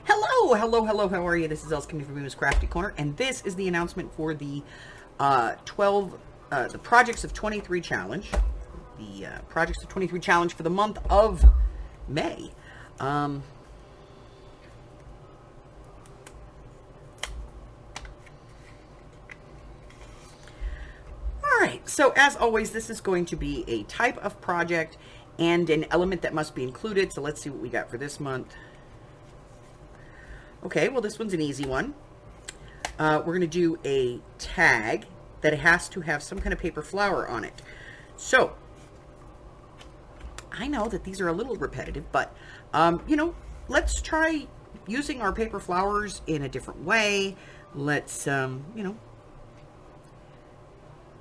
Hello, how are you? This is Els coming from Bemis Crafty Corner, and this is the announcement for the the Projects of 23 Challenge. The Projects of 23 Challenge for the month of May. Alright, so as always, this is going to be a type of project and an element that must be included. So let's see what we got for this month. Okay, well, this one's an easy one. We're going to do a tag that has to have some kind of paper flower on it. So, I know that these are a little repetitive, but, you know, let's try using our paper flowers in a different way. Let's, you know,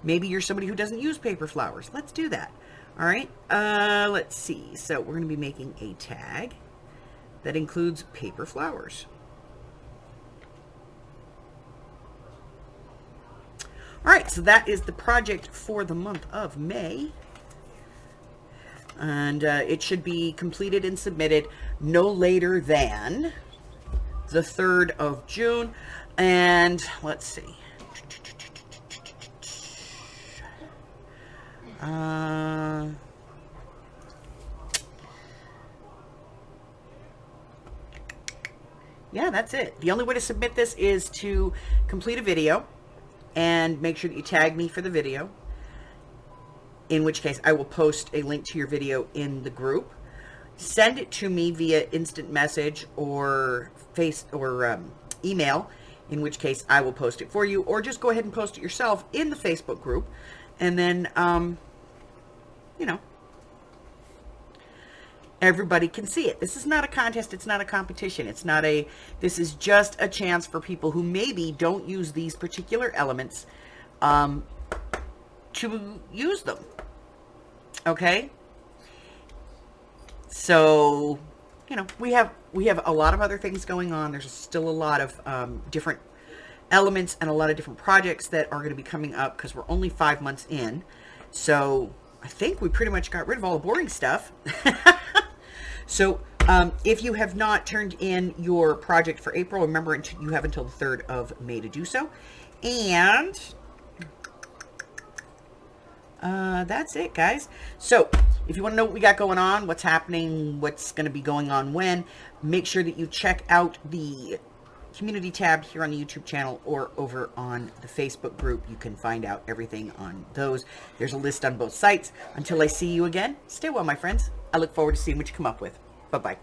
maybe you're somebody who doesn't use paper flowers. Let's do that. All right, let's see. So, we're going to be making a tag that includes paper flowers. All right, so that is the project for the month of May. And it should be completed and submitted no later than the 3rd of June. And let's see. Yeah, that's it. The only way to submit this is to complete a video and make sure that you tag me for the video, in which case I will post a link to your video in the group. Send it to me via instant message or email, in which case I will post it for you, or just go ahead and post it yourself in the Facebook group, and then you know, everybody can see it. This is not a contest. It's not a competition. This is just a chance for people who maybe don't use these particular elements to use them. Okay? So, you know, we have a lot of other things going on. There's still a lot of different elements and a lot of different projects that are going to be coming up because we're only 5 months in. So, I think we pretty much got rid of all the boring stuff. So, if you have not turned in your project for April, remember you have until the 3rd of May to do so. And that's it, guys. So, if you want to know what we got going on, what's happening, what's going to be going on when, make sure that you check out the community tab here on the YouTube channel or over on the Facebook group. You can find out everything on those. There's a list on both sites. Until I see you again, stay well, my friends. I look forward to seeing what you come up with. Bye-bye.